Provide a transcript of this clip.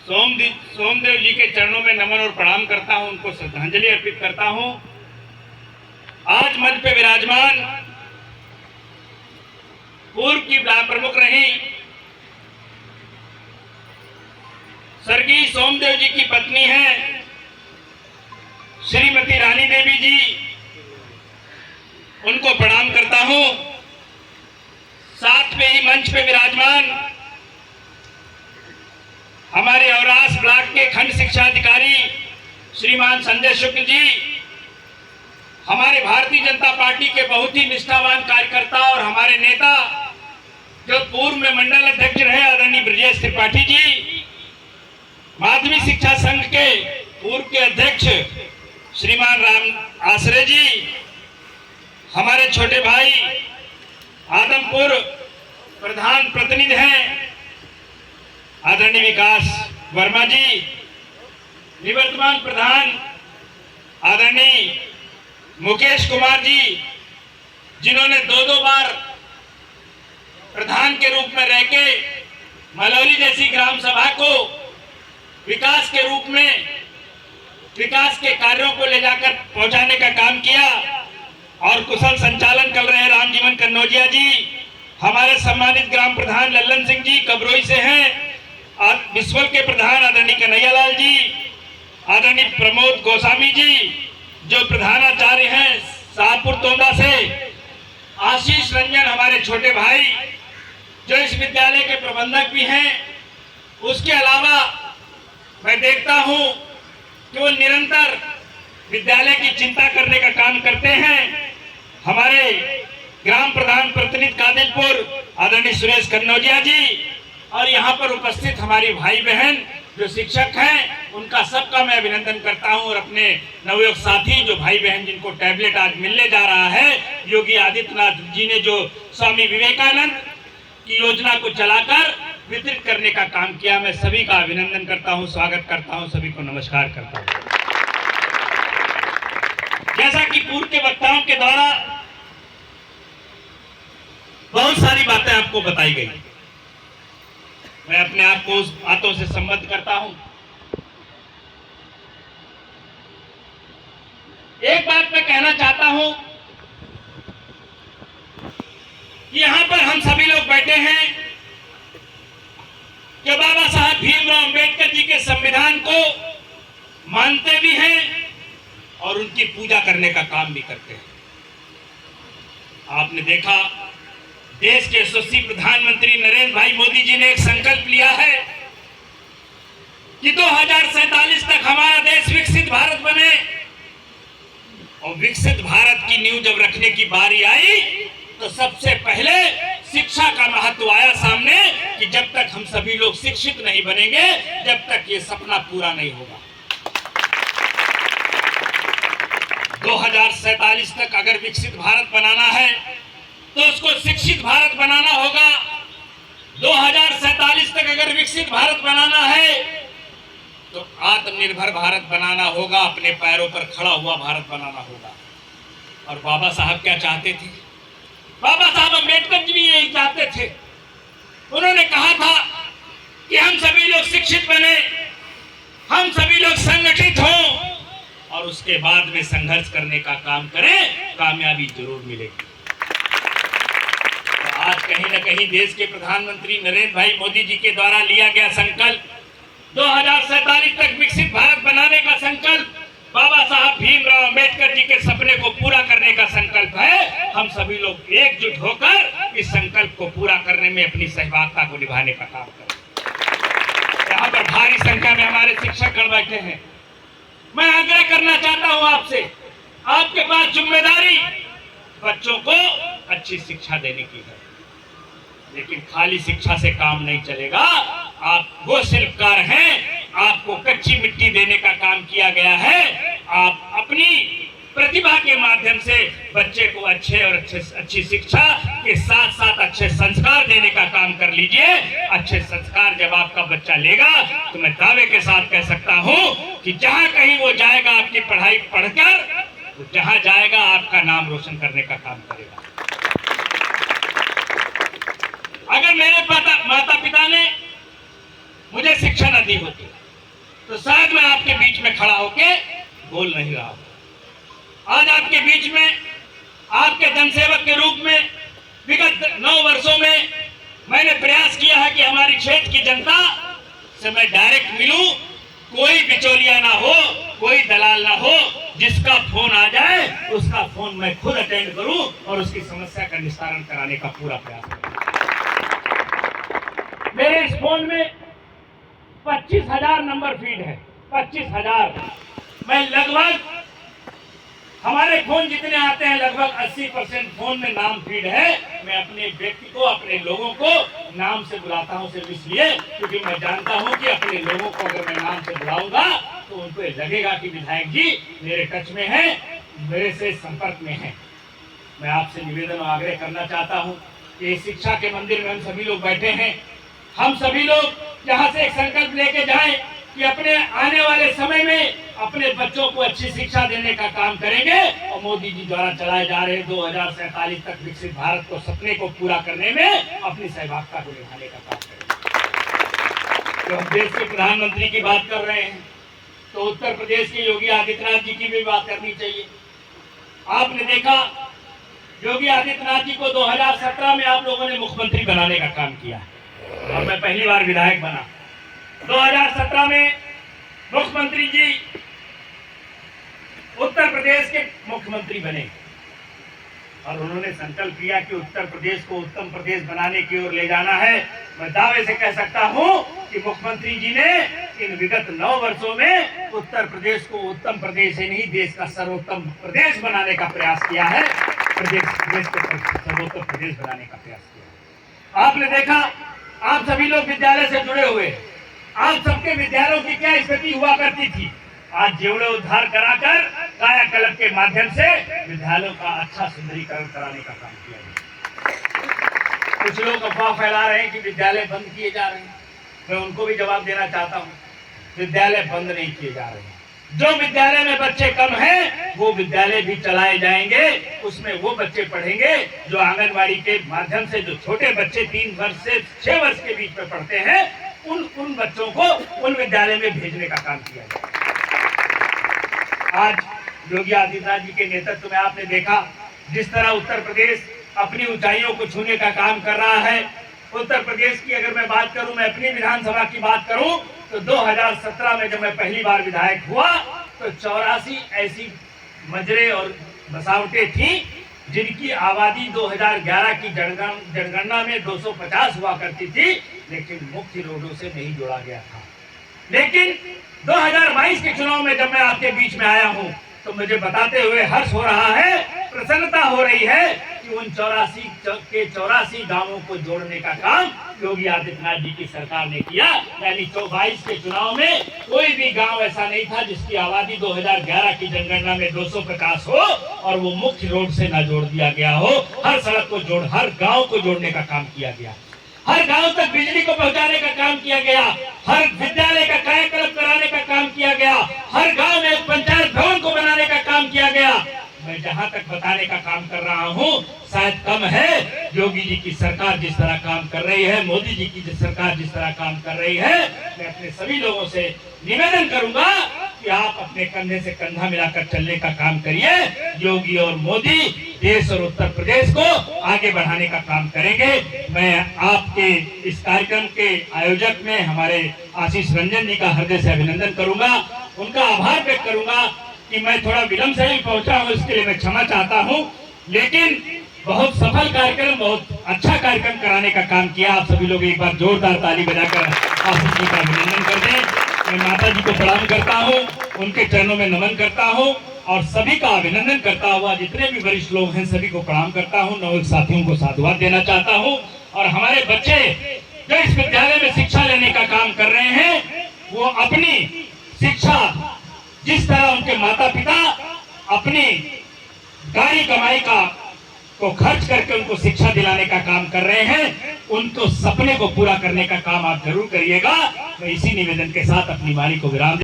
सोमदेव जी के चरणों में नमन और प्रणाम करता हूं, उनको श्रद्धांजलि अर्पित करता हूं। आज मंच पे विराजमान पूर्व की ब्लॉक प्रमुख रही स्वर्गीय सोमदेव जी की पत्नी है श्रीमती रानी देवी जी, उनको प्रणाम करता हूं। साथ में ही मंच पे विराजमान हमारे औरास ब्लॉक के खंड शिक्षा अधिकारी श्रीमान संजय शुक्ल जी, हमारे भारतीय जनता पार्टी के बहुत ही निष्ठावान कार्यकर्ता और हमारे नेता जो पूर्व में मंडल अध्यक्ष रहे आदरणीय ब्रजेश त्रिपाठी जी, माध्यमिक शिक्षा संघ के पूर्व के अध्यक्ष श्रीमान राम आश्रय जी, हमारे छोटे भाई आदमपुर प्रधान प्रतिनिधि हैं आदरणीय विकास वर्मा जी, निवर्तमान प्रधान आदरणीय मुकेश कुमार जी, जिन्होंने दो बार प्रधान के रूप में रह के मलौली जैसी ग्राम सभा को विकास के रूप में विकास के कार्यों को ले जाकर पहुंचाने का काम किया, और कुशल संचालन कर रहे रामजीवन कन्नौजिया जी, हमारे सम्मानित ग्राम प्रधान लल्लन सिंह जी कबरोई से हैं, और विश्वल के प्रधान आदरणीय कन्हैयालाल जी, आदरणीय प्रमोद गोस्वामी जी जो प्रधानाचार्य हैं शाहपुर तोंदा से, आशीष रंजन हमारे छोटे भाई जो इस विद्यालय के प्रबंधक भी हैं। उसके अलावा मैं देखता हूं कि वो निरंतर विद्यालय की चिंता करने का काम करते हैं। हमारे ग्राम प्रधान प्रतिनिधि कादिलपुर आदरणीय सुरेश कन्नौजिया जी, और यहाँ पर उपस्थित हमारी भाई बहन जो शिक्षक हैं, उनका सबका मैं अभिनंदन करता हूं। और अपने नवयुवक साथी जो भाई बहन जिनको टैबलेट आज मिलने जा रहा है, योगी आदित्यनाथ जी ने जो स्वामी विवेकानंद की योजना को चलाकर वितरित करने का काम किया, मैं सभी का अभिनंदन करता हूं, स्वागत करता हूं, सभी को नमस्कार करता हूं। जैसा कि पूर्व के वक्ताओं के द्वारा बहुत सारी बातें आपको बताई गई, मैं अपने आप को उस बातों से संबद्ध करता हूं। एक बात मैं कहना चाहता हूं कि यहां पर हम सभी लोग बैठे हैं कि बाबा साहब भीमराव अंबेडकर जी के संविधान को मानते भी हैं और उनकी पूजा करने का काम भी करते हैं। आपने देखा देश के यशस्वी प्रधानमंत्री नरेंद्र भाई मोदी जी ने एक संकल्प लिया है कि 2047 तक हमारा देश विकसित भारत बने, और विकसित भारत की नींव जब रखने की बारी आई तो सबसे पहले शिक्षा का महत्व आया सामने कि जब तक हम सभी लोग शिक्षित नहीं बनेंगे, जब तक ये सपना पूरा नहीं होगा। 2047 तक अगर विकसित भारत बनाना है तो उसको शिक्षित भारत बनाना होगा। 2047 तक अगर विकसित भारत बनाना है तो आत्मनिर्भर भारत बनाना होगा, अपने पैरों पर खड़ा हुआ भारत बनाना होगा। और बाबा साहब क्या चाहते थे? बाबा साहब अम्बेडकर जी भी यही चाहते थे। उन्होंने कहा था कि हम सभी लोग शिक्षित बने, हम सभी लोग संगठित हों, और उसके बाद में संघर्ष करने का काम करें, कामयाबी जरूर मिलेगी। आज कहीं न कहीं देश के प्रधानमंत्री नरेंद्र भाई मोदी जी के द्वारा लिया गया संकल्प 2047 तक विकसित भारत बनाने का संकल्प, बाबा साहब भीमराव अंबेडकर जी के सपने को पूरा करने का संकल्प है। हम सभी लोग एकजुट होकर इस संकल्प को पूरा करने में अपनी सहभागिता को निभाने का काम करें। यहाँ पर भारी संख्या में हमारे शिक्षकगण बैठे हैं। मैं आग्रह करना चाहता हूँ आपसे, आपके पास जिम्मेदारी बच्चों को अच्छी शिक्षा देने की है, लेकिन खाली शिक्षा से काम नहीं चलेगा। आप वो शिल्पकार हैं, आपको कच्ची मिट्टी देने का काम किया गया है। आप अपनी प्रतिभा के माध्यम से बच्चे को अच्छी शिक्षा के साथ साथ अच्छे संस्कार देने का काम कर लीजिए। अच्छे संस्कार जब आपका बच्चा लेगा तो मैं दावे के साथ कह सकता हूं कि जहां कहीं वो जाएगा आपकी पढ़ाई पढ़कर, वो जहां जाएगा आपका नाम रोशन करने का काम करेगा। अगर मेरे माता पिता ने मुझे शिक्षा न वर्दी होती तो शायद मैं आपके बीच में खड़ा होके बोल नहीं रहा हूं। आज आपके बीच में आपके जनसेवक के रूप में विगत 9 वर्षों में मैंने प्रयास किया है कि हमारी क्षेत्र की जनता से मैं डायरेक्ट मिलूं, कोई बिचौलिया ना हो, कोई दलाल ना हो, जिसका फोन आ जाए उसका फोन मैं खुद अटेंड करूं और उसकी समस्या का निस्तारण कराने का पूरा प्रयास करूं। मेरे इस फोन में 25,000 नंबर फीड है, 25,000। मैं लगभग हमारे फोन जितने आते हैं लगभग 80% फोन में नाम फीड है। मैं अपने व्यक्ति को, अपने लोगों को नाम से बुलाता हूं सिर्फ इसलिए क्योंकि मैं जानता हूं कि अपने लोगों को अगर मैं नाम से बुलाऊंगा तो उनको लगेगा कि विधायक जी मेरे टच में है, मेरे से संपर्क में है। मैं आपसे निवेदन और आग्रह करना चाहता हूं कि शिक्षा के मंदिर में हम सभी लोग बैठे हैं, हम सभी लोग यहाँ से एक संकल्प लेके जाएं कि अपने आने वाले समय में अपने बच्चों को अच्छी शिक्षा देने का काम करेंगे और मोदी जी द्वारा चलाए जा रहे 2047 तक विकसित भारत को सपने को पूरा करने में अपनी सहभागिता को निभाने का काम करेंगे। तो हम देश के प्रधानमंत्री की बात कर रहे हैं तो उत्तर प्रदेश के योगी आदित्यनाथ जी की भी बात करनी चाहिए। आपने देखा योगी आदित्यनाथ जी को 2017 में आप लोगों ने मुख्यमंत्री बनाने का काम किया और मैं पहली बार विधायक बना। 2017 में मुख्यमंत्री जी उत्तर प्रदेश के मुख्यमंत्री बने और उन्होंने संकल्प किया कि उत्तर प्रदेश को उत्तम प्रदेश बनाने की ओर ले जाना है। मैं दावे से कह सकता हूं कि मुख्यमंत्री जी ने इन विगत 9 वर्षों में उत्तर प्रदेश को उत्तम प्रदेश ही नहीं देश का सर्वोत्तम प्रदेश बनाने का प्रयास किया है, देश को सर्वोत्तम प्रदेश बनाने का प्रयास किया। आपने देखा, आप सभी लोग विद्यालय से जुड़े हुए, आप सबके विद्यालयों की क्या स्थिति हुआ करती थी। आज जीवड़े उद्धार कराकर कायाकल्प के माध्यम से विद्यालयों का अच्छा सुंदरीकरण कराने का काम किया है। कुछ लोग अफवाह फैला रहे हैं कि विद्यालय बंद किए जा रहे हैं। मैं उनको भी जवाब देना चाहता हूं, विद्यालय बंद नहीं किए जा रहे हैं। जो विद्यालय में बच्चे कम हैं वो विद्यालय भी चलाए जाएंगे, उसमें वो बच्चे पढ़ेंगे जो आंगनबाड़ी के माध्यम से जो छोटे बच्चे 3 वर्ष से 6 वर्ष के बीच में पढ़ते हैं उन बच्चों को उन विद्यालय में भेजने का काम किया जाए। आज योगी आदित्यनाथ जी के नेतृत्व में आपने देखा जिस तरह उत्तर प्रदेश अपनी ऊंचाइयों को छूने का काम कर रहा है। उत्तर प्रदेश की अगर मैं बात करूं, मैं अपनी विधानसभा की बात करूं तो 2017 में जब मैं पहली बार विधायक हुआ तो 84 ऐसी मजरे और बसावटें थी जिनकी आबादी 2011 की जनगणना में 250 हुआ करती थी, लेकिन मुख्य रोडों से नहीं जोड़ा गया था। लेकिन 2022 के चुनाव में जब मैं आपके बीच में आया हूं तो मुझे बताते हुए हर्ष हो रहा है, प्रसन्नता हो रही है कि उन 84 गांवों को जोड़ने का काम योगी आदित्यनाथ जी की सरकार ने किया। यानी 22 के चुनाव में कोई भी गांव ऐसा नहीं था जिसकी आबादी 2011 की जनगणना में 250 हो और वो मुख्य रोड से ना जोड़ दिया गया हो। हर सड़क को हर गांव को जोड़ने का काम किया गया, हर गांव तक बिजली को पहुंचाने का काम किया गया, हर विद्यालय का कायाकल्प कराने का काम किया गया, हर गांव में एक पंचायत भवन को बनाने का काम किया गया। मैं जहां तक बताने का काम कर रहा हूं शायद कम है। योगी जी की सरकार जिस तरह काम कर रही है, मोदी जी की सरकार जिस तरह काम कर रही है, मैं अपने सभी लोगों से निवेदन करूंगा कि आप अपने कंधे से कंधा मिलाकर चलने का काम करिए। योगी और मोदी देश और उत्तर प्रदेश को आगे बढ़ाने का काम करेंगे। मैं आपके इस कार्यक्रम के आयोजक में हमारे आशीष रंजन जी का हृदय से अभिनंदन करूंगा, उनका आभार व्यक्त करूंगा कि मैं थोड़ा विलंब से ही पहुंचा हूं, इसके लिए मैं क्षमा चाहता हूं। लेकिन बहुत सफल कार्यक्रम, बहुत अच्छा कार्यक्रम कराने का काम किया। आप सभी लोग एक बार जोरदार ताली बजाकर आशीष जी का अभिनंदन कर दें। मैं माता जी को प्रणाम करता हूं, उनके चरणों में नमन करता हूं और सभी का अभिनंदन करता हुआ जितने भी वरिष्ठ लोग हैं सभी को प्रणाम करता हूं। नव साथियों को साधुवाद देना चाहता हूं और हमारे बच्चे जो इस विद्यालय में शिक्षा लेने का काम कर रहे हैं वो अपनी शिक्षा जिस तरह उनके माता पिता अपनी गाड़ी कमाई को खर्च करके उनको शिक्षा दिलाने का काम कर रहे हैं, उनको सपने को पूरा करने का काम आप जरूर करिएगा। मैं इसी निवेदन के साथ अपनी वाणी को विराम